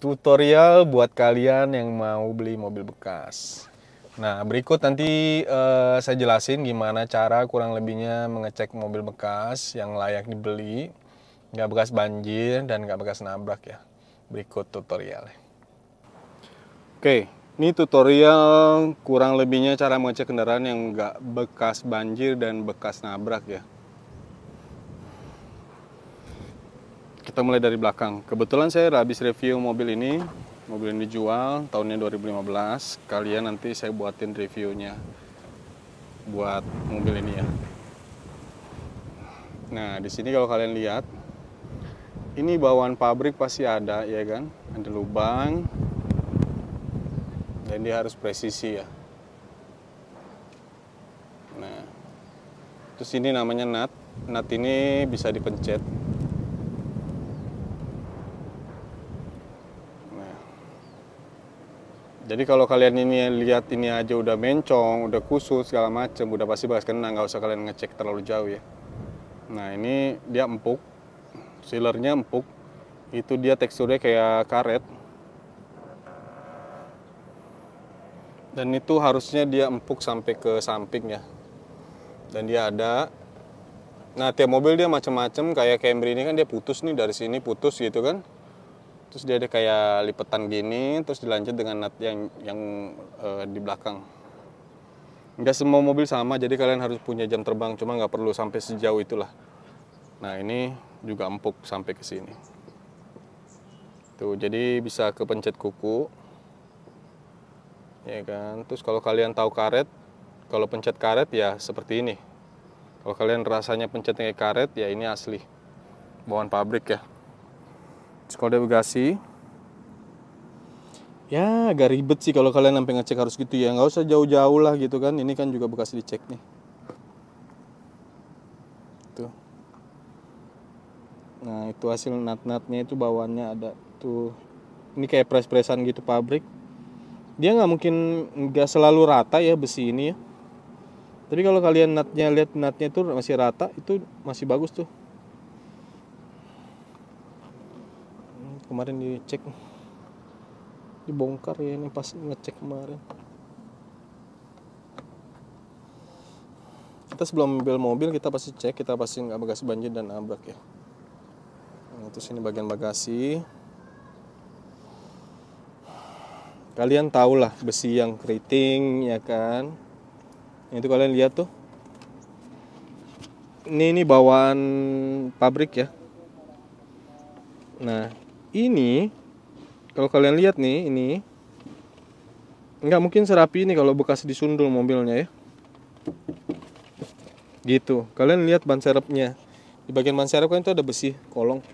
tutorial buat kalian yang mau beli mobil bekas. Nah, berikut nanti saya jelasin gimana cara kurang lebihnya mengecek mobil bekas yang layak dibeli, nggak bekas banjir dan nggak bekas nabrak ya. Berikut tutorialnya. Oke, ini tutorial kurang lebihnya cara mengecek kendaraan yang nggak bekas banjir dan bekas nabrak ya. Kita mulai dari belakang. Kebetulan saya habis review mobil ini. Mobil ini dijual tahunnya 2015. Kalian nanti saya buatin reviewnya buat mobil ini ya. Nah, di sini kalau kalian lihat, ini bawaan pabrik pasti ada ya kan? Ada lubang. Dan dia harus presisi ya. Nah, terus ini namanya nut. Nut ini bisa dipencet. Jadi kalau kalian ini lihat ini aja udah mencong, udah kusut segala macem, udah pasti bekas kena, nggak usah kalian ngecek terlalu jauh ya. Nah ini dia empuk, sealernya empuk, itu dia teksturnya kayak karet. Dan itu harusnya dia empuk sampai ke samping ya. Dan dia ada. Nah tiap mobil dia macam-macam, kayak Camry ini kan dia putus nih dari sini putus gitu kan. Terus dia ada kayak lipetan gini, terus dilanjut dengan nut yang di belakang. Nggak semua mobil sama, jadi kalian harus punya jam terbang, cuma nggak perlu sampai sejauh itulah. Nah ini juga empuk sampai ke sini. Tuh, jadi bisa kepencet kuku, ya kan. Terus kalau kalian tahu karet, kalau pencet karet ya seperti ini. Kalau kalian rasanya pencetnya kayak karet, ya ini asli, bawaan pabrik ya. Kalau dia bagasi, ya agak ribet sih kalau kalian sampai ngecek harus gitu ya. Nggak usah jauh-jauh lah gitu kan. Ini kan juga bekas dicek nih. Tuh. Nah itu hasil nut-nutnya itu bawaannya ada tuh. Ini kayak press-pressan gitu pabrik. Dia nggak mungkin nggak selalu rata ya besi ini ya. Tapi kalau kalian lihat nutnya itu masih rata, itu masih bagus tuh. Kemarin dicek, dibongkar ya ini pas ngecek kemarin. Kita sebelum ambil mobil kita pasti cek, kita pasti nggak bekas banjir dan nabrak ya. Nah, terus ini bagian bagasi. Kalian tahu lah besi yang keriting ya kan. Itu kalian lihat tuh. Ini bawaan pabrik ya. Nah ini kalau kalian lihat nih, ini nggak mungkin serapi ini kalau bekas disundul mobilnya ya. Gitu. Kalian lihat ban serepnya. Di bagian ban serep kan itu ada besi kolong.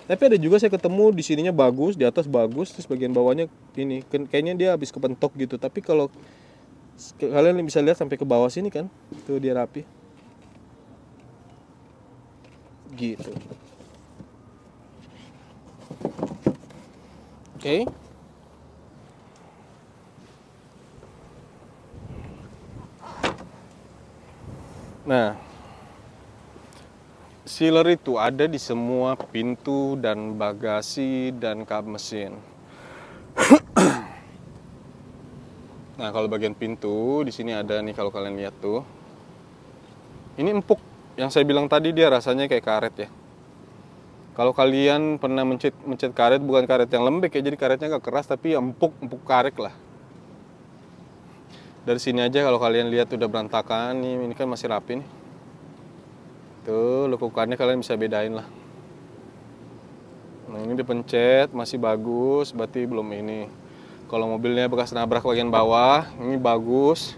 Tapi ada juga saya ketemu di sininya bagus, di atas bagus, terus bagian bawahnya ini kayaknya dia habis kepentok gitu. Tapi kalau kalian bisa lihat sampai ke bawah sini kan, tuh dia rapi. Gitu. Oke. Nah, sealer itu ada di semua pintu dan bagasi dan kap mesin. Nah, kalau bagian pintu di sini ada nih kalau kalian lihat tuh. Ini empuk. Yang saya bilang tadi dia rasanya kayak karet ya. Kalau kalian pernah mencet karet, bukan karet yang lembek ya, jadi karetnya agak keras tapi empuk karet lah. Dari sini aja kalau kalian lihat udah berantakan nih, ini kan masih rapi nih. Tuh, lekukannya kalian bisa bedain lah. Nah, ini dipencet masih bagus, berarti belum ini. Kalau mobilnya bekas nabrak bagian bawah, ini bagus.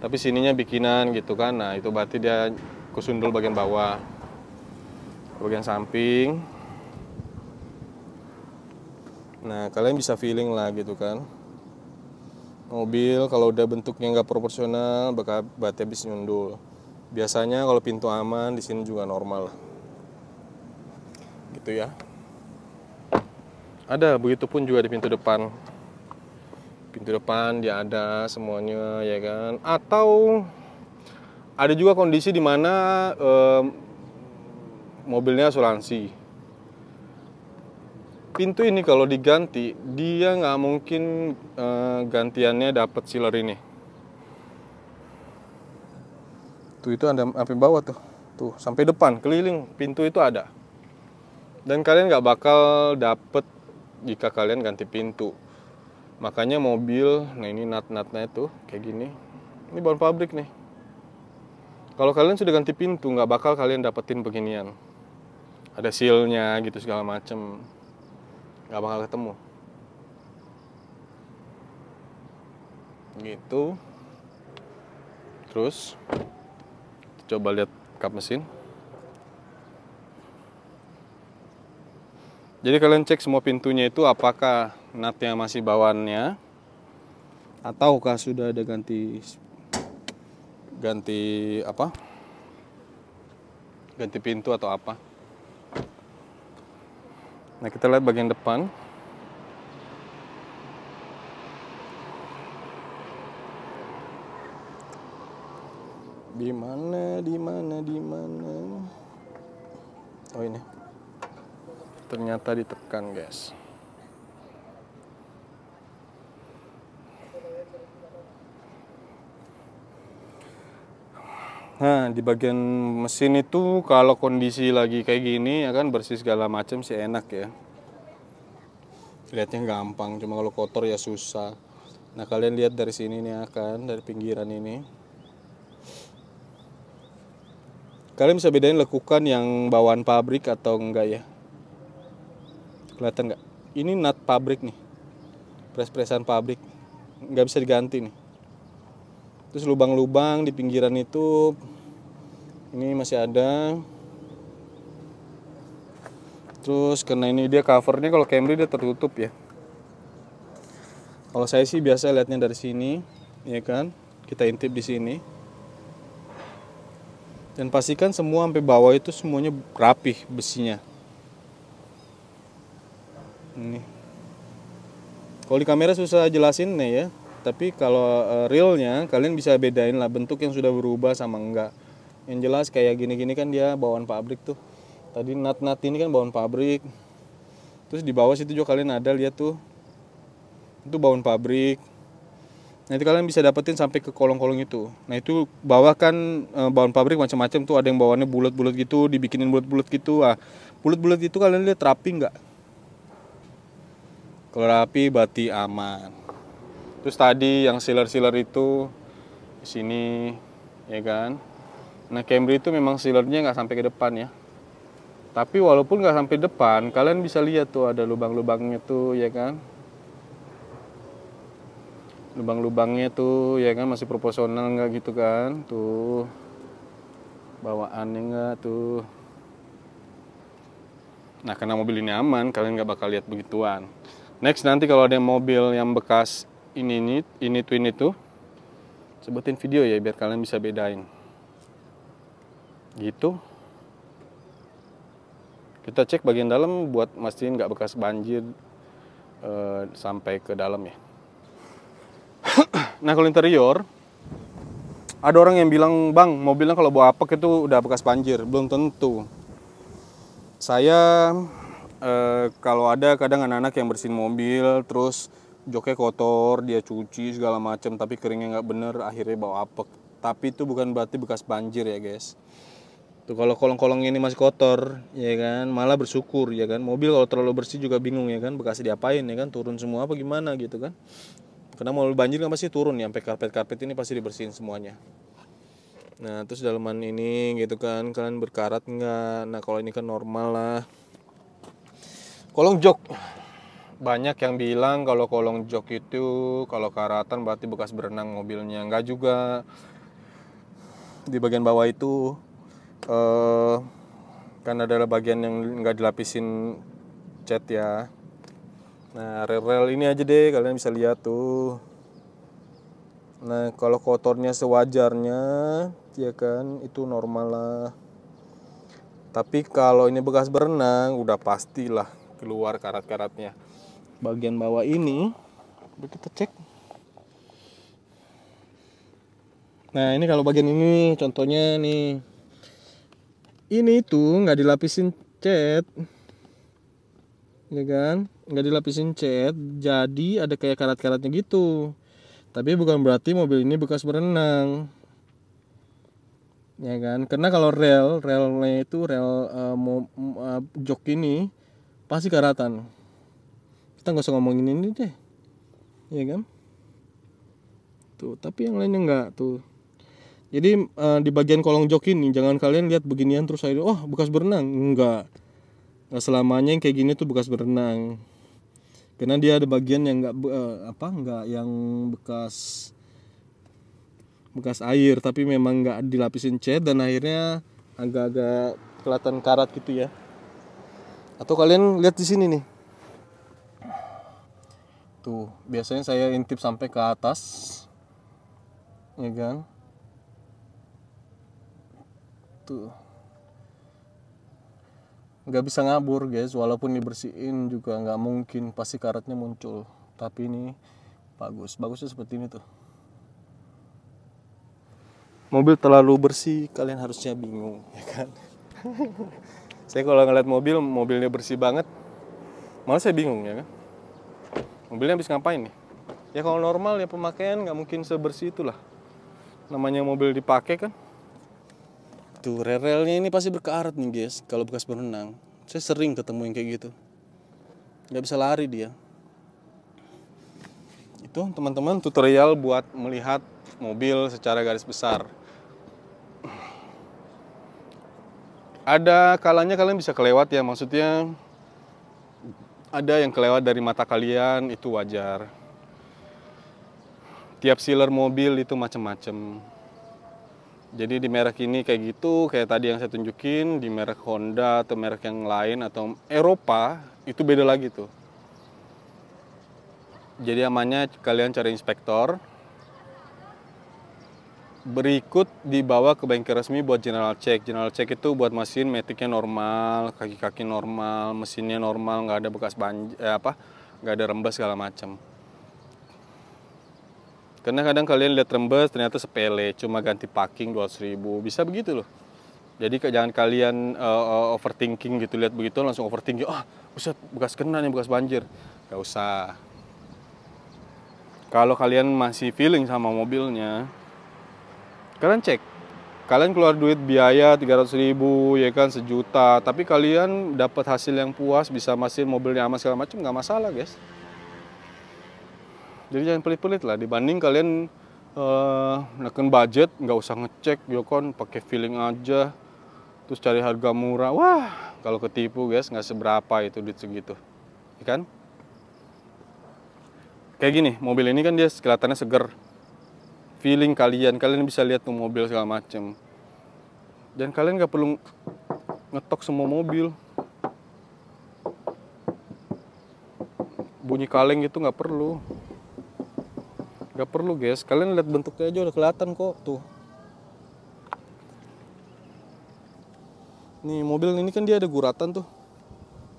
Tapi sininya bikinan gitu kan. Nah, itu berarti dia kusundul bagian bawah. Bagian samping. Nah kalian bisa feeling lah gitu kan. Mobil kalau udah bentuknya nggak proporsional berarti habis nyundul. Biasanya kalau pintu aman di sini juga normal. Gitu ya. Ada begitu pun juga di pintu depan. Pintu depan dia ada semuanya ya kan. Atau ada juga kondisi di mana mobilnya asuransi. pintu ini kalau diganti, dia nggak mungkin gantiannya dapat sealer ini. Tuh itu ada sampai bawah tuh sampai depan keliling pintu itu ada. Dan kalian nggak bakal dapet jika kalian ganti pintu. Makanya mobil, nah ini nut-nutnya tuh kayak gini. Ini bawaan pabrik nih. Kalau kalian sudah ganti pintu, nggak bakal kalian dapetin beginian. Ada sealnya gitu segala macem. Nggak bakal ketemu. Gitu. Terus coba lihat kap mesin. Jadi kalian cek semua pintunya itu apakah nutnya masih bawaannya ataukah sudah ada ganti apa? Ganti pintu atau apa. Nah, kita lihat bagian depan. Di mana? Oh ini. Ternyata ditekan, guys. Nah, di bagian mesin itu kalau kondisi lagi kayak gini ya kan bersih segala macam sih enak ya. Lihatnya gampang, cuma kalau kotor ya susah. Nah, kalian lihat dari sini nih akan dari pinggiran ini. Kalian bisa bedain lekukan yang bawaan pabrik atau enggak ya. Kelihatan nggak? Ini nut pabrik nih, pres-presan pabrik, nggak bisa diganti nih. Terus lubang-lubang di pinggiran itu, ini masih ada. Terus karena ini dia covernya kalau Camry dia tertutup ya. Kalau saya sih biasa lihatnya dari sini, ya kan? Kita intip di sini. Dan pastikan semua sampai bawah itu semuanya rapih besinya. Ini. Kalau di kamera susah jelasin nih ya, tapi kalau realnya kalian bisa bedain lah bentuk yang sudah berubah sama enggak. Yang jelas kayak gini-gini kan dia bawaan pabrik tuh. Tadi nut-nut ini kan bawaan pabrik. Terus di bawah situ juga kalian ada lihat tuh. Itu bawaan pabrik. Nanti kalian bisa dapetin sampai ke kolong-kolong itu. Nah itu bawah kan bawaan pabrik macam-macam tuh, ada yang bawaannya bulat-bulat gitu, dibikinin bulat-bulat gitu. Ah, bulat-bulat itu kalian lihat rapi nggak? Kalau rapi berarti aman. Terus tadi yang sealer-sealer itu di sini, ya kan? Nah Camry itu memang sealernya nggak sampai ke depan ya. Tapi walaupun nggak sampai depan, kalian bisa lihat tuh ada lubang-lubangnya tuh, ya kan? Lubang-lubangnya tuh, ya kan masih proporsional nggak gitu kan? Tuh bawaannya nggak tuh. Nah karena mobil ini aman, kalian nggak bakal lihat begituan. Next nanti kalau ada mobil yang bekas ini tuh, sebutin video ya biar kalian bisa bedain. Gitu. Kita cek bagian dalam buat mastiin nggak bekas banjir sampai ke dalam ya. Nah kalau interior, ada orang yang bilang, bang mobilnya kalau bawa apek itu udah bekas banjir. Belum tentu. Saya kalau ada kadang anak-anak yang bersihin mobil, terus joknya kotor, dia cuci segala macam, tapi keringnya nggak bener, akhirnya bawa apek. Tapi itu bukan berarti bekas banjir ya guys. Tuh kalau kolong-kolong ini masih kotor, ya kan, malah bersyukur ya kan. Mobil kalau terlalu bersih juga bingung ya kan, bekas diapain ya kan, turun semua apa gimana gitu kan. Karena mobil banjir kan pasti turun ya, sampai karpet-karpet ini pasti dibersihin semuanya. Nah terus dalaman ini gitu kan, kalian berkarat nggak? Nah kalau ini kan normal lah. Kolong jok, banyak yang bilang kalau kolong jok itu kalau karatan berarti bekas berenang mobilnya. Enggak juga. Di bagian bawah itu kan adalah bagian yang nggak dilapisin cat ya. Nah rel-rel ini aja deh kalian bisa lihat tuh. Nah kalau kotornya sewajarnya ya kan itu normal lah. Tapi kalau ini bekas berenang udah pastilah keluar karat-karatnya. Bagian bawah ini kita cek. Nah ini kalau bagian ini contohnya nih, ini tuh nggak dilapisin cat. ya kan, nggak dilapisin cat, jadi ada kayak karat-karatnya gitu. Tapi bukan berarti mobil ini bekas berenang, ya kan? Karena kalau relnya itu jok ini pasti karatan. Kita nggak usah ngomongin ini deh, ya kan? Tuh, tapi yang lainnya nggak tuh. Jadi di bagian kolong jok ini jangan kalian lihat beginian terus saya, oh bekas berenang, enggak. Nggak selamanya yang kayak gini tuh bekas berenang. Karena dia ada bagian yang nggak yang bekas air, tapi memang nggak dilapisin cat dan akhirnya agak-agak kelihatan karat gitu ya. Atau kalian lihat di sini nih, tuh biasanya saya intip sampai ke atas, ya kan, tuh nggak bisa ngabur guys, walaupun dibersihin juga nggak mungkin, pasti karatnya muncul. Tapi ini bagusnya seperti ini tuh. Mobil terlalu bersih kalian harusnya bingung, ya kan. Saya kalau ngeliat mobilnya bersih banget, malah saya bingung, ya kan. Mobilnya habis ngapain nih? Ya kalau normal ya pemakaian nggak mungkin sebersih itulah. Namanya mobil dipakai kan. Tuh relnya ini pasti berkarat nih guys kalau bekas berenang. Saya sering ketemu yang kayak gitu. Nggak bisa lari dia. Itu teman-teman tutorial buat melihat mobil secara garis besar. Ada kalanya kalian bisa kelewat ya, maksudnya ada yang kelewat dari mata kalian, itu wajar. Tiap sealer mobil itu macam-macam. Jadi di merek ini kayak gitu, kayak tadi yang saya tunjukin, di merek Honda atau merek yang lain atau Eropa, itu beda lagi tuh. Jadi amannya kalian cari inspektor, berikut dibawa ke bengkel resmi buat general check. General check itu buat mesin metiknya normal, kaki-kaki normal, mesinnya normal, nggak ada bekas nggak ada rembes segala macam. Karena kadang kalian lihat rembes ternyata sepele, cuma ganti packing 200.000, bisa begitu loh. Jadi jangan kalian overthinking gitu, lihat begitu langsung overthinking, buset bekas kena nih, bekas banjir. Gak usah. Kalau kalian masih feeling sama mobilnya, kalian cek. Kalian keluar duit biaya 300.000 ya kan, 1 juta, tapi kalian dapat hasil yang puas, bisa mesin mobilnya aman segala macam, nggak masalah guys. Jadi jangan pelit-pelit lah, dibanding kalian neken budget, nggak usah ngecek, ya kan, pakai feeling aja, terus cari harga murah. Wah, kalau ketipu guys, nggak seberapa itu duit segitu, ya kan? Kayak gini, mobil ini kan dia kelihatannya seger. Feeling kalian bisa lihat tuh mobil segala macem. Dan kalian nggak perlu ngetok semua mobil. Bunyi kaleng gitu nggak perlu. Nggak perlu guys, kalian lihat bentuknya aja udah kelihatan kok tuh. Nih mobil ini kan dia ada guratan tuh.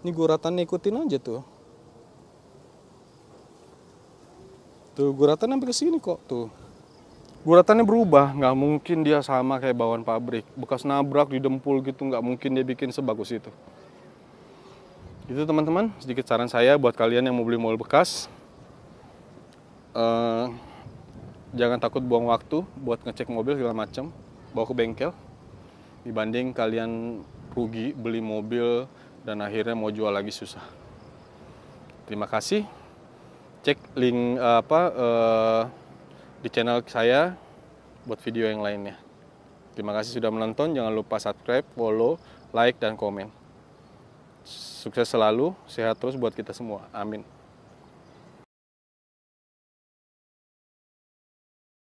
Ini guratannya ikutin aja tuh. Tuh guratan sampai ke sini kok tuh. Guratannya berubah, nggak mungkin dia sama kayak bawaan pabrik. Bekas nabrak di dempul gitu, nggak mungkin dia bikin sebagus itu. Itu teman-teman, sedikit saran saya buat kalian yang mau beli mobil bekas. Jangan takut buang waktu buat ngecek mobil segala macam, bawa ke bengkel, dibanding kalian rugi beli mobil dan akhirnya mau jual lagi susah. Terima kasih. Cek link di channel saya buat video yang lainnya. Terima kasih sudah menonton. Jangan lupa subscribe, follow, like, dan komen. Sukses selalu, sehat terus buat kita semua. Amin.